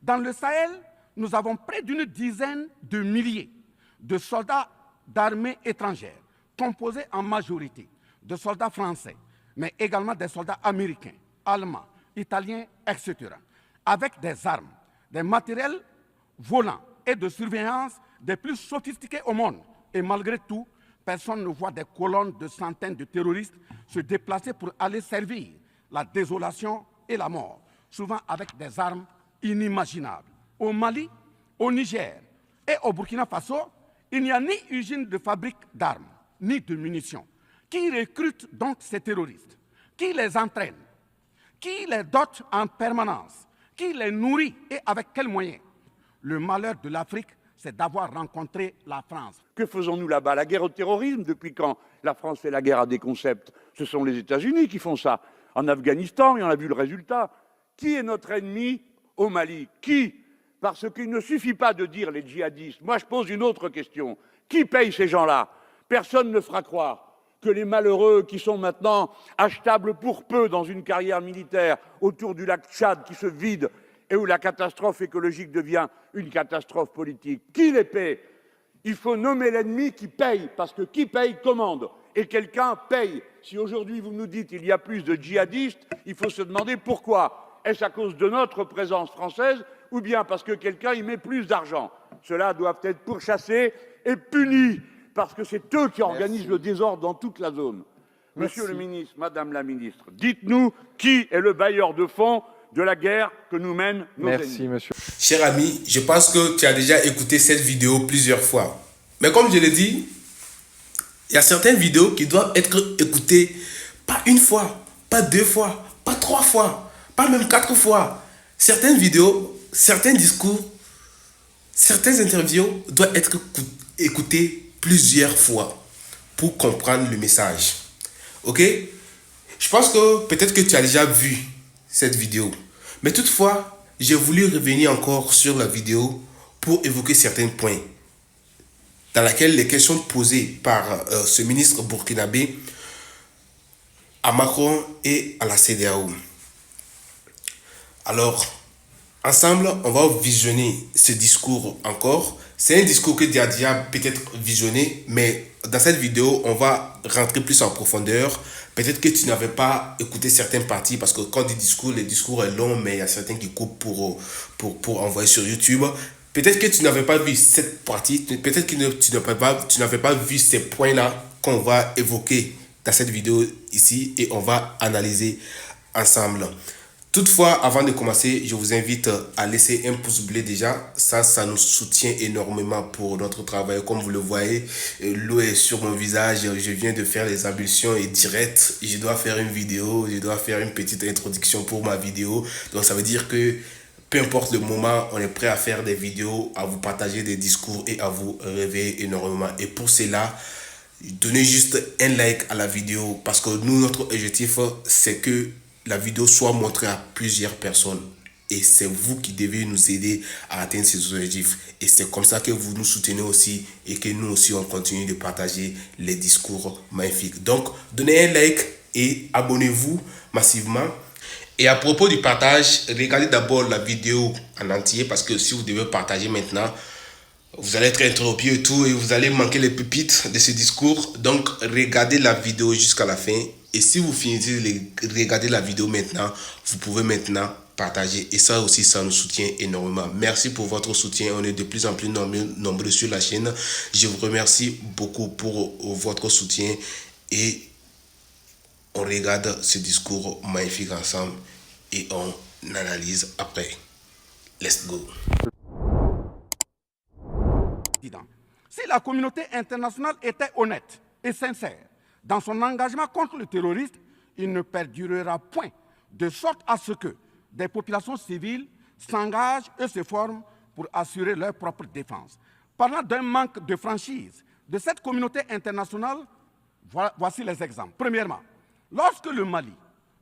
Dans le Sahel, nous avons près d'une dizaine de milliers de soldats d'armées étrangères, composés en majorité de soldats français, mais également des soldats américains, allemands, italiens, etc., avec des armes, des matériels volants et de surveillance des plus sophistiqués au monde. Et malgré tout, personne ne voit des colonnes de centaines de terroristes se déplacer pour aller servir la désolation et la mort, souvent avec des armes inimaginables. Au Mali, au Niger et au Burkina Faso, il n'y a ni usine de fabrique d'armes, ni de munitions. Qui recrute donc ces terroristes? Qui les entraîne? Qui les dote en permanence? Qui les nourrit et avec quels moyens? Le malheur de l'Afrique, c'est d'avoir rencontré la France. Que faisons-nous là-bas? La guerre au terrorisme? Depuis quand la France fait la guerre à des concepts? Ce sont les États-Unis qui font ça. En Afghanistan, et on a vu le résultat. Qui est notre ennemi au Mali? Qui? Parce qu'il ne suffit pas de dire les djihadistes. Moi, je pose une autre question. Qui paye ces gens-là? Personne ne fera croire que les malheureux qui sont maintenant achetables pour peu dans une carrière militaire autour du lac Tchad qui se vide et où la catastrophe écologique devient une catastrophe politique. Qui les paie? Il faut nommer l'ennemi qui paye, parce que qui paye commande. Et quelqu'un paye. Si aujourd'hui vous nous dites qu'il y a plus de djihadistes, il faut se demander pourquoi. Est-ce à cause de notre présence française ou bien parce que quelqu'un y met plus d'argent? Ceux-là doivent être pourchassés et punis, parce que c'est eux qui organisent le désordre dans toute la zone. Monsieur le ministre, Madame la ministre, dites-nous qui est le bailleur de fonds de la guerre que nous mènent nos ennemis. Merci, monsieur. Cher ami, je pense que tu as déjà écouté cette vidéo plusieurs fois. Mais comme je l'ai dit, il y a certaines vidéos qui doivent être écoutées pas une fois, pas deux fois, pas trois fois, pas même quatre fois. Certaines vidéos, certains discours, certaines interviews doivent être écoutées plusieurs fois pour comprendre le message. Ok? Je pense que peut-être que tu as déjà vu cette vidéo. Mais toutefois, j'ai voulu revenir encore sur la vidéo pour évoquer certains points dans laquelle les questions posées par ce ministre burkinabé à Macron et à la CEDEAO. Alors, ensemble, on va visionner ce discours encore. C'est un discours que Diadia peut-être visionné, mais dans cette vidéo, on va rentrer plus en profondeur. Peut-être que tu n'avais pas écouté certaines parties, parce que quand on dit discours, le discours est long, mais il y a certains qui coupent pour envoyer sur YouTube. Peut-être que tu n'avais pas vu cette partie, peut-être que tu n'avais pas vu ces points-là qu'on va évoquer dans cette vidéo ici et on va analyser ensemble. Toutefois, avant de commencer, je vous invite à laisser un pouce bleu déjà. Ça nous soutient énormément pour notre travail. Comme vous le voyez, l'eau est sur mon visage. Je viens de faire les ablutions et direct, je dois faire une vidéo. Je dois faire une petite introduction pour ma vidéo. Donc, ça veut dire que peu importe le moment, on est prêt à faire des vidéos, à vous partager des discours et à vous réveiller énormément. Et pour cela, donnez juste un like à la vidéo parce que nous, notre objectif, c'est que la vidéo soit montrée à plusieurs personnes. Et c'est vous qui devez nous aider à atteindre ces objectifs. Et c'est comme ça que vous nous soutenez aussi et que nous aussi, on continue de partager les discours magnifiques. Donc, donnez un like et abonnez-vous massivement. Et à propos du partage, regardez d'abord la vidéo en entier parce que si vous devez partager maintenant, vous allez être interrompu et tout et vous allez manquer les pépites de ce discours. Donc, regardez la vidéo jusqu'à la fin. Et si vous finissez de regarder la vidéo maintenant, vous pouvez maintenant partager. Et ça aussi, ça nous soutient énormément. Merci pour votre soutien. On est de plus en plus nombreux sur la chaîne. Je vous remercie beaucoup pour votre soutien. Et on regarde ce discours magnifique ensemble et on analyse après. Let's go. Si la communauté internationale était honnête et sincère dans son engagement contre le terrorisme, il ne perdurera point, de sorte à ce que des populations civiles s'engagent et se forment pour assurer leur propre défense. Parlant d'un manque de franchise de cette communauté internationale, voici les exemples. Premièrement, lorsque le Mali,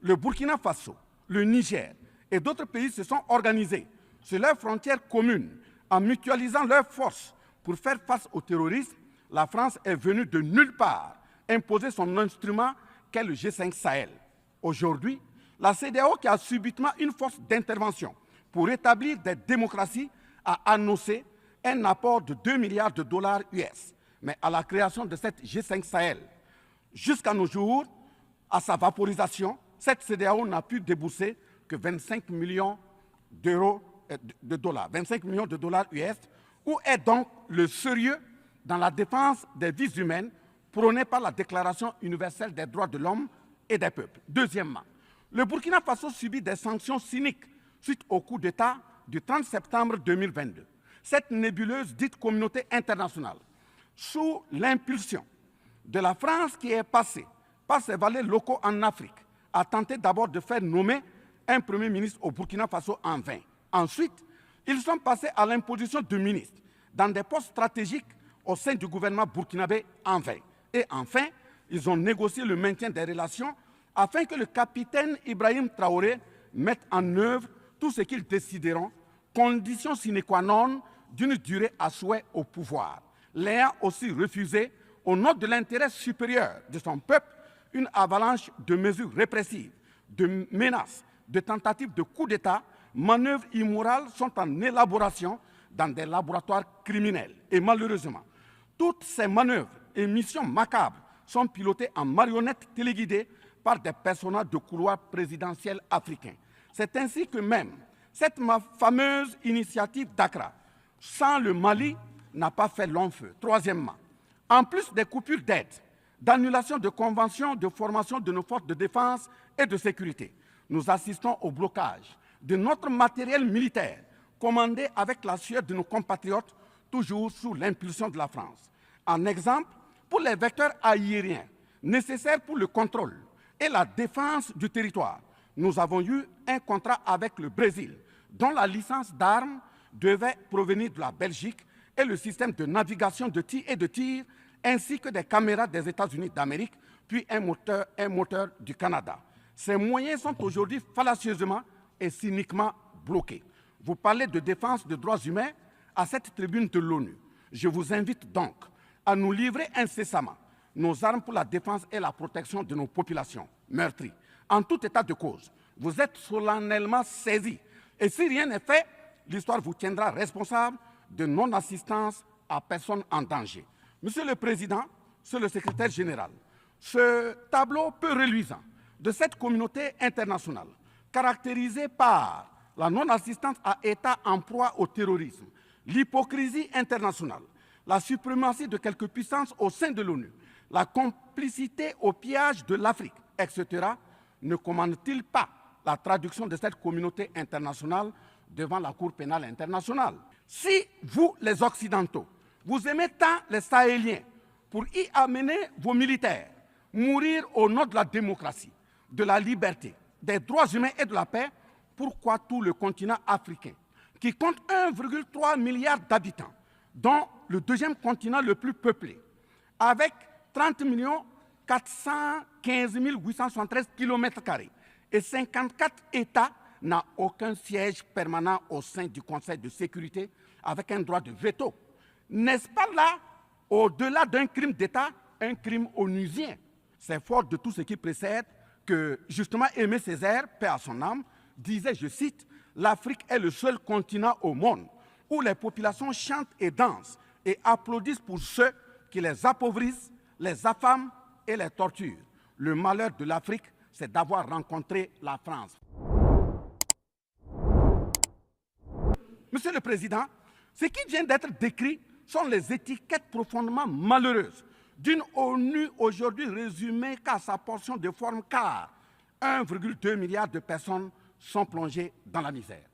le Burkina Faso, le Niger et d'autres pays se sont organisés sur leurs frontières communes en mutualisant leurs forces pour faire face au terrorisme, la France est venue de nulle part imposer son instrument qu'est le G5 Sahel. Aujourd'hui, la CEDEAO, qui a subitement une force d'intervention pour établir des démocraties a annoncé un apport de 2 milliards de dollars US, mais à la création de cette G5 Sahel. Jusqu'à nos jours, à sa vaporisation, cette CEDEAO n'a pu débourser que 25 millions de dollars, 25 millions de dollars US. Où est donc le sérieux dans la défense des vies humaines prônée par la Déclaration universelle des droits de l'homme et des peuples? Deuxièmement, le Burkina Faso subit des sanctions cyniques suite au coup d'État du 30 septembre 2022. Cette nébuleuse dite communauté internationale, sous l'impulsion de la France qui est passée par ses valets locaux en Afrique, a tenté d'abord de faire nommer un Premier ministre au Burkina Faso en vain. Ensuite, ils sont passés à l'imposition de ministres dans des postes stratégiques au sein du gouvernement burkinabé en vain. Et enfin, ils ont négocié le maintien des relations afin que le capitaine Ibrahim Traoré mette en œuvre tout ce qu'ils décideront, condition sine qua non d'une durée à souhait au pouvoir. L'ayant aussi refusé, au nom de l'intérêt supérieur de son peuple, une avalanche de mesures répressives, de menaces, de tentatives de coup d'État, manœuvres immorales sont en élaboration dans des laboratoires criminels. Et malheureusement, toutes ces manœuvres et missions macabres sont pilotées en marionnettes téléguidées par des personnages de couloir présidentiel africains. C'est ainsi que même cette fameuse initiative d'Accra, sans le Mali, n'a pas fait long feu. Troisièmement, en plus des coupures d'aide, d'annulation de conventions de formation de nos forces de défense et de sécurité, nous assistons au blocage de notre matériel militaire, commandé avec la sueur de nos compatriotes, toujours sous l'impulsion de la France. En exemple, pour les vecteurs aériens nécessaires pour le contrôle et la défense du territoire, nous avons eu un contrat avec le Brésil, dont la licence d'armes devait provenir de la Belgique et le système de navigation de tir ainsi que des caméras des États-Unis d'Amérique, puis un moteur du Canada. Ces moyens sont aujourd'hui fallacieusement et cyniquement bloqués. Vous parlez de défense des droits humains à cette tribune de l'ONU. Je vous invite donc à nous livrer incessamment nos armes pour la défense et la protection de nos populations meurtries. En tout état de cause, vous êtes solennellement saisis. Et si rien n'est fait, l'histoire vous tiendra responsable de non-assistance à personne en danger. Monsieur le Président, Monsieur le Secrétaire général, ce tableau peu reluisant de cette communauté internationale, caractérisée par la non-assistance à États en proie au terrorisme, l'hypocrisie internationale, la suprématie de quelques puissances au sein de l'ONU, la complicité au pillage de l'Afrique, etc., ne commande-t-il pas la traduction de cette communauté internationale devant la Cour pénale internationale? Si vous, les Occidentaux, vous aimez tant les Sahéliens pour y amener vos militaires, mourir au nom de la démocratie, de la liberté, des droits humains et de la paix, pourquoi tout le continent africain, qui compte 1,3 milliard d'habitants, dont le deuxième continent le plus peuplé, avec 30 415 873 km² et 54 États, n'a aucun siège permanent au sein du Conseil de sécurité avec un droit de veto? N'est-ce pas là, au-delà d'un crime d'État, un crime onusien? C'est fort de tout ce qui précède que, justement, Aimé Césaire, paix à son âme, disait, je cite, « L'Afrique est le seul continent au monde où les populations chantent et dansent et applaudissent pour ceux qui les appauvrissent, les affament et les torturent. Le malheur de l'Afrique, c'est d'avoir rencontré la France. » Monsieur le Président, ce qui vient d'être décrit sont les étiquettes profondément malheureuses d'une ONU aujourd'hui résumée qu'à sa portion de forme, car 1,2 milliard de personnes sont plongées dans la misère,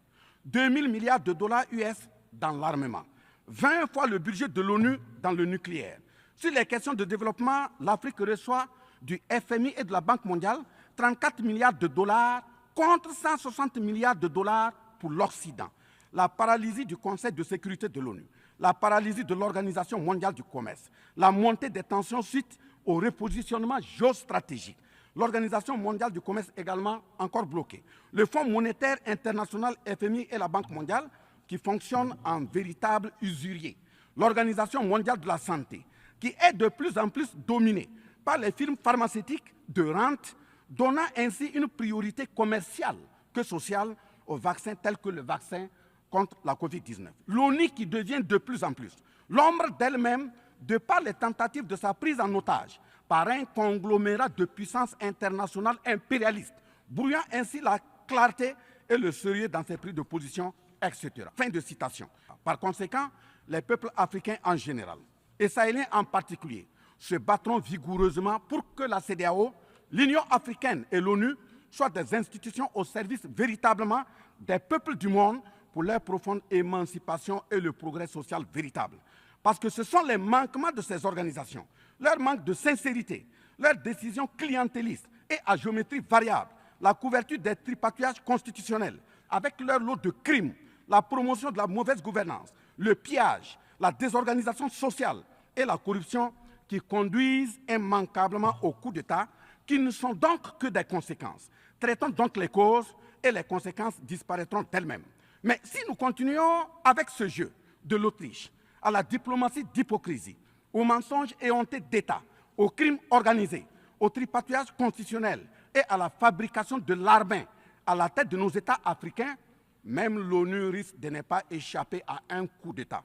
2 000 milliards de dollars US dans l'armement, 20 fois le budget de l'ONU dans le nucléaire. Sur les questions de développement, l'Afrique reçoit du FMI et de la Banque mondiale 34 milliards de dollars contre 160 milliards de dollars pour l'Occident. La paralysie du Conseil de sécurité de l'ONU, la paralysie de l'Organisation mondiale du commerce, la montée des tensions suite au repositionnement géostratégique. L'Organisation mondiale du commerce également encore bloquée. Le Fonds monétaire international, FMI et la Banque mondiale qui fonctionnent en véritable usurier. L'Organisation mondiale de la santé qui est de plus en plus dominée par les firmes pharmaceutiques de rente, donnant ainsi une priorité commerciale que sociale aux vaccins tels que le vaccin contre la Covid-19. L'ONU qui devient de plus en plus l'ombre d'elle-même de par les tentatives de sa prise en otage par un conglomérat de puissances internationales impérialistes, brouillant ainsi la clarté et le sérieux dans ses prises de position, etc. Fin de citation. Par conséquent, les peuples africains en général, et sahéliens en particulier, se battront vigoureusement pour que la CEDEAO, l'Union africaine et l'ONU soient des institutions au service véritablement des peuples du monde pour leur profonde émancipation et le progrès social véritable. Parce que ce sont les manquements de ces organisations, leur manque de sincérité, leurs décisions clientélistes et à géométrie variable, la couverture des tripatouillages constitutionnels, avec leur lot de crimes, la promotion de la mauvaise gouvernance, le pillage, la désorganisation sociale et la corruption qui conduisent immanquablement au coup d'État, qui ne sont donc que des conséquences. Traitons donc les causes et les conséquences disparaîtront d'elles-mêmes. Mais si nous continuons avec ce jeu de l'Autriche, à la diplomatie d'hypocrisie, aux mensonges éhontés d'État, aux crimes organisés, au tripatouillage constitutionnel et à la fabrication de l'armée à la tête de nos États africains, même l'ONU risque de ne pas échapper à un coup d'État.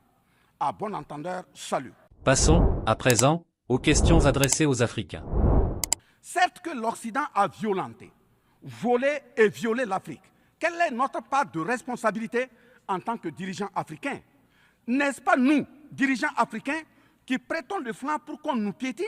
À bon entendeur, salut. Passons, à présent, aux questions adressées aux Africains. Certes que l'Occident a violenté, volé et violé l'Afrique. Quelle est notre part de responsabilité en tant que dirigeants africains? N'est-ce pas nous, dirigeants africains, qui prêtons le flanc pour qu'on nous piétine?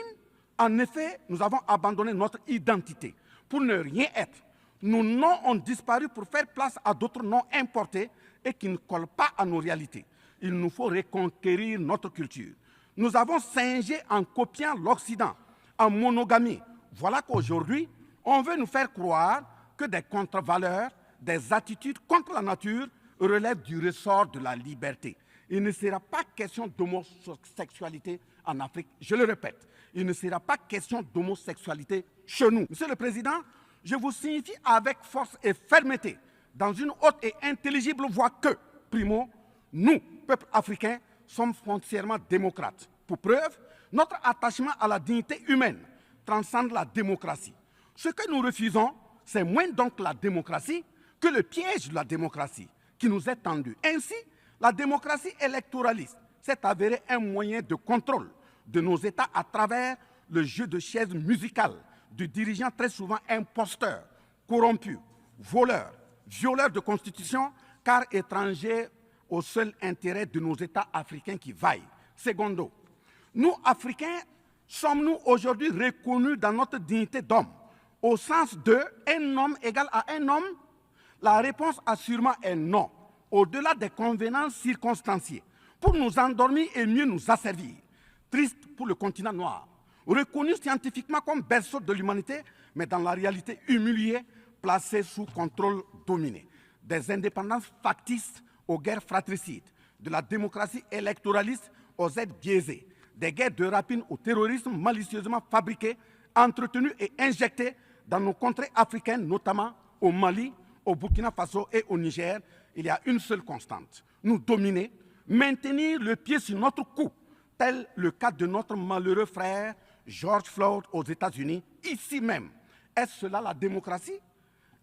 En effet, nous avons abandonné notre identité pour ne rien être. Nos noms ont disparu pour faire place à d'autres noms importés et qui ne collent pas à nos réalités. Il nous faut reconquérir notre culture. Nous avons singé en copiant l'Occident, en monogamie. Voilà qu'aujourd'hui, on veut nous faire croire que des contre-valeurs, des attitudes contre la nature relèvent du ressort de la liberté. Il ne sera pas question d'homosexualité en Afrique. Je le répète, il ne sera pas question d'homosexualité chez nous. Monsieur le Président, je vous signifie avec force et fermeté, dans une haute et intelligible voix que, primo, nous, peuple africain, sommes foncièrement démocrates. Pour preuve, notre attachement à la dignité humaine transcende la démocratie. Ce que nous refusons, c'est moins donc la démocratie que le piège de la démocratie qui nous est tendu. Ainsi, la démocratie électoraliste s'est avérée un moyen de contrôle de nos États à travers le jeu de chaises musicales de dirigeants très souvent imposteurs, corrompus, voleurs, violeurs de constitution, car étrangers au seul intérêt de nos États africains qui vaillent. Secondo, nous, Africains, sommes-nous aujourd'hui reconnus dans notre dignité d'homme, au sens de un homme égal à un homme? La réponse assurément est non, au-delà des convenances circonstanciées, pour nous endormir et mieux nous asservir. Triste pour le continent noir, reconnu scientifiquement comme berceau de l'humanité, mais dans la réalité humilié, placé sous contrôle dominé. Des indépendances factices aux guerres fratricides, de la démocratie électoraliste aux aides biaisées, des guerres de rapine au terrorisme malicieusement fabriquées, entretenues et injectées dans nos contrées africaines, notamment au Mali, au Burkina Faso et au Niger. Il y a une seule constante, nous dominer, maintenir le pied sur notre cou, tel le cas de notre malheureux frère George Floyd aux États-Unis, ici même. Est-ce cela la démocratie?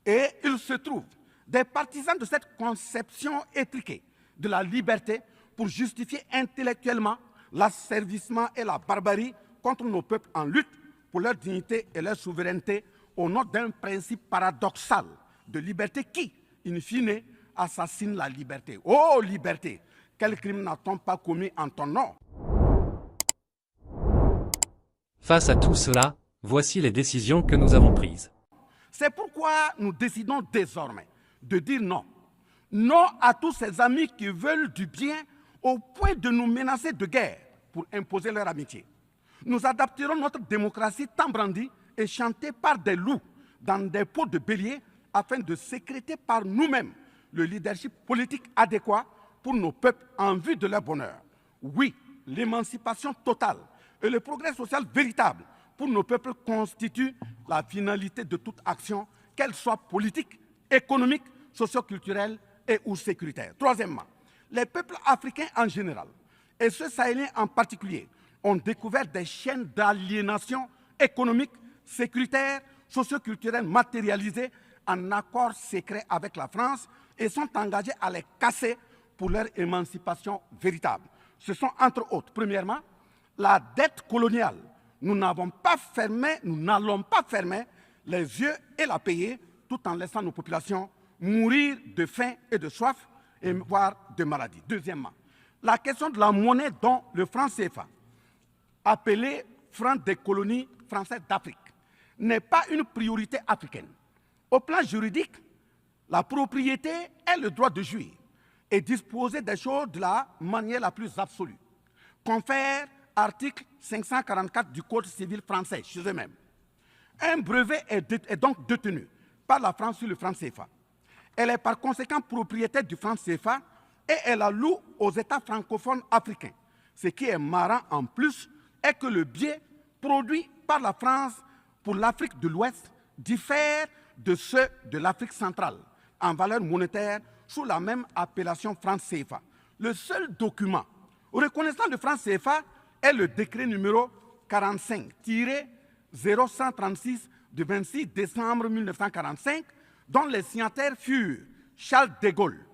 Et il se trouve des partisans de cette conception étriquée de la liberté pour justifier intellectuellement l'asservissement et la barbarie contre nos peuples en lutte pour leur dignité et leur souveraineté au nom d'un principe paradoxal de liberté qui, in fine, assassine la liberté. Oh liberté, quel crime n'a-t-on pas commis en ton nom? Face à tout cela, voici les décisions que nous avons prises. C'est pourquoi nous décidons désormais de dire non. Non à tous ces amis qui veulent du bien au point de nous menacer de guerre pour imposer leur amitié. Nous adapterons notre démocratie tant brandie et chantée par des loups dans des pots de bélier afin de sécréter par nous-mêmes le leadership politique adéquat pour nos peuples en vue de leur bonheur. Oui, l'émancipation totale et le progrès social véritable pour nos peuples constituent la finalité de toute action, qu'elle soit politique, économique, socio-culturelle et ou sécuritaire. Troisièmement, les peuples africains en général, et ceux sahéliens en particulier, ont découvert des chaînes d'aliénation économique, sécuritaire, socio-culturelle matérialisées en accord secret avec la France et sont engagés à les casser pour leur émancipation véritable. Ce sont entre autres, premièrement, la dette coloniale. Nous n'allons pas fermer les yeux et la payer tout en laissant nos populations mourir de faim et de soif, et voire de maladie. Deuxièmement, la question de la monnaie dont le franc CFA, appelé franc des colonies françaises d'Afrique, n'est pas une priorité africaine. Au plan juridique, la propriété est le droit de jouir et disposer des choses de la manière la plus absolue. Confère article 544 du Code civil français chez eux-mêmes. Un brevet est donc détenu par la France sur le franc CFA. Elle est par conséquent propriétaire du franc CFA et elle la loue aux États francophones africains. Ce qui est marrant en plus est que le billet produit par la France pour l'Afrique de l'Ouest diffère de ceux de l'Afrique centrale en valeur monétaire sous la même appellation franc CFA. Le seul document reconnaissant le franc CFA est le décret numéro 45-0136 du 26 décembre 1945, dont les signataires furent Charles de Gaulle,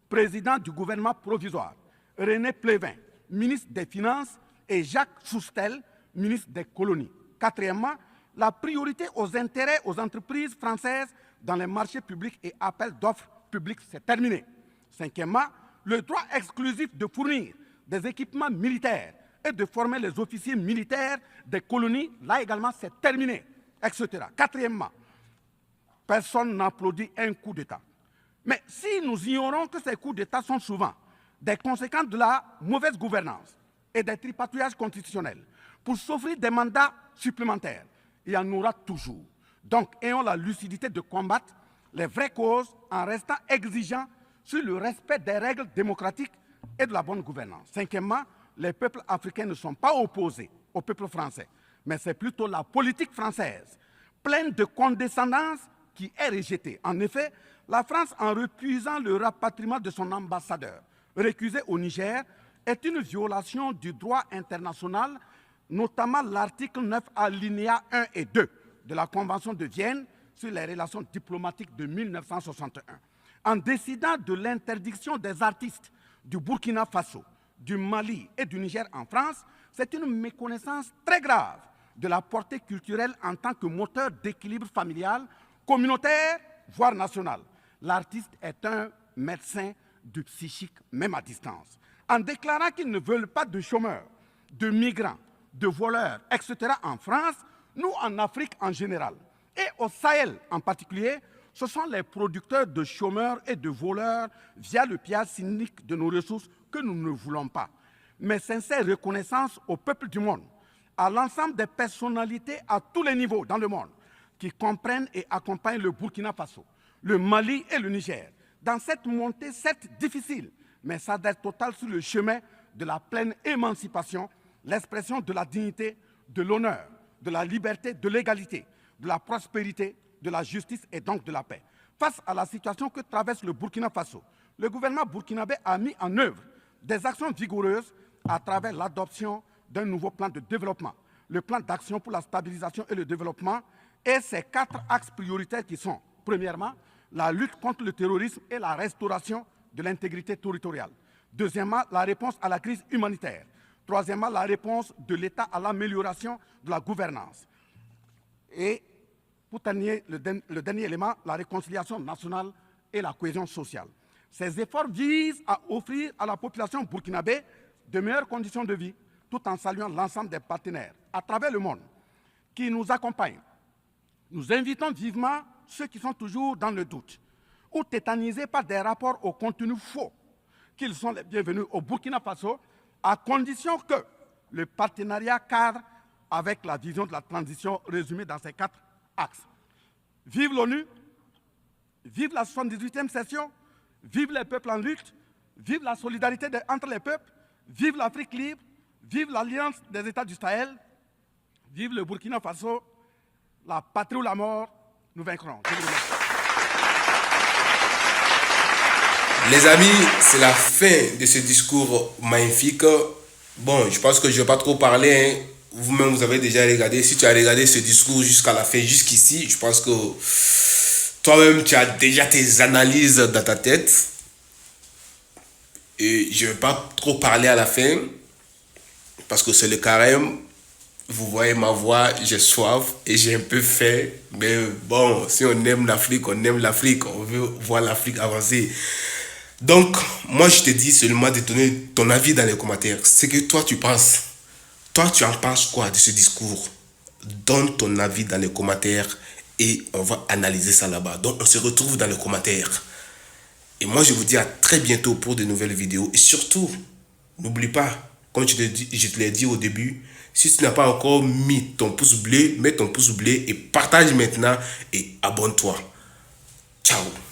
président du gouvernement provisoire, René Pleven, ministre des Finances, et Jacques Soustel, ministre des Colonies. Quatrièmement, la priorité aux intérêts aux entreprises françaises dans les marchés publics et appels d'offres publics, c'est terminé. Cinquièmement, le droit exclusif de fournir des équipements militaires et de former les officiers militaires des colonies, là également, c'est terminé, etc. Quatrièmement, personne n'applaudit un coup d'État. Mais si nous ignorons que ces coups d'État sont souvent des conséquences de la mauvaise gouvernance et des tripatouillages constitutionnels pour s'offrir des mandats supplémentaires, il y en aura toujours. Donc, ayons la lucidité de combattre les vraies causes en restant exigeants sur le respect des règles démocratiques et de la bonne gouvernance. Cinquièmement, les peuples africains ne sont pas opposés au peuple français, mais c'est plutôt la politique française, pleine de condescendance, qui est rejetée. En effet, la France, en refusant le rapatriement de son ambassadeur récusé au Niger, est une violation du droit international, notamment l'article 9 alinéa 1 et 2 de la Convention de Vienne sur les relations diplomatiques de 1961. En décidant de l'interdiction des artistes du Burkina Faso, du Mali et du Niger en France, c'est une méconnaissance très grave de la portée culturelle en tant que moteur d'équilibre familial, communautaire, voire national. L'artiste est un médecin du psychique, même à distance. En déclarant qu'ils ne veulent pas de chômeurs, de migrants, de voleurs, etc. en France, nous en Afrique en général, et au Sahel en particulier, ce sont les producteurs de chômeurs et de voleurs via le pillage cynique de nos ressources que nous ne voulons pas. Mais sincère reconnaissance au peuple du monde, à l'ensemble des personnalités à tous les niveaux dans le monde qui comprennent et accompagnent le Burkina Faso, le Mali et le Niger dans cette montée, certes difficile, mais s'adresse totale sur le chemin de la pleine émancipation, l'expression de la dignité, de l'honneur, de la liberté, de l'égalité, de la prospérité, de la justice et donc de la paix. Face à la situation que traverse le Burkina Faso, le gouvernement burkinabé a mis en œuvre des actions vigoureuses à travers l'adoption d'un nouveau plan de développement, le plan d'action pour la stabilisation et le développement, et ses 4 axes prioritaires qui sont, premièrement, la lutte contre le terrorisme et la restauration de l'intégrité territoriale. Deuxièmement, la réponse à la crise humanitaire. Troisièmement, la réponse de l'État à l'amélioration de la gouvernance. Et pour terminer, le dernier élément, la réconciliation nationale et la cohésion sociale. Ces efforts visent à offrir à la population burkinabé de meilleures conditions de vie, tout en saluant l'ensemble des partenaires à travers le monde qui nous accompagnent. Nous invitons vivement ceux qui sont toujours dans le doute ou tétanisés par des rapports au contenu faux qu'ils sont les bienvenus au Burkina Faso, à condition que le partenariat cadre avec la vision de la transition résumée dans ces 4 axes. Vive l'ONU, vive la 78e session, vive les peuples en lutte, vive la solidarité entre les peuples, vive l'Afrique libre, vive l'Alliance des États du Sahel, vive le Burkina Faso, la patrie ou la mort, nous vaincrons. Je vous remercie. Les amis, c'est la fin de ce discours magnifique. Bon, je pense que je ne vais pas trop parler, hein. Vous-même, vous avez déjà regardé. Si tu as regardé ce discours jusqu'à la fin, jusqu'ici, je pense que toi-même, tu as déjà tes analyses dans ta tête. Et je ne vais pas trop parler à la fin, parce que c'est le carême. Vous voyez ma voix, j'ai soif et j'ai un peu faim. Mais bon, si on aime l'Afrique, on aime l'Afrique. On veut voir l'Afrique avancer. Donc, moi, je te dis seulement de donner ton avis dans les commentaires. C'est que toi, tu penses. Toi, tu en penses quoi de ce discours? Donne ton avis dans les commentaires et on va analyser ça là-bas. Donc, on se retrouve dans les commentaires. Et moi, je vous dis à très bientôt pour de nouvelles vidéos. Et surtout, n'oublie pas, comme je te l'ai dit au début, si tu n'as pas encore mis ton pouce bleu, mets ton pouce bleu et partage maintenant et abonne-toi. Ciao.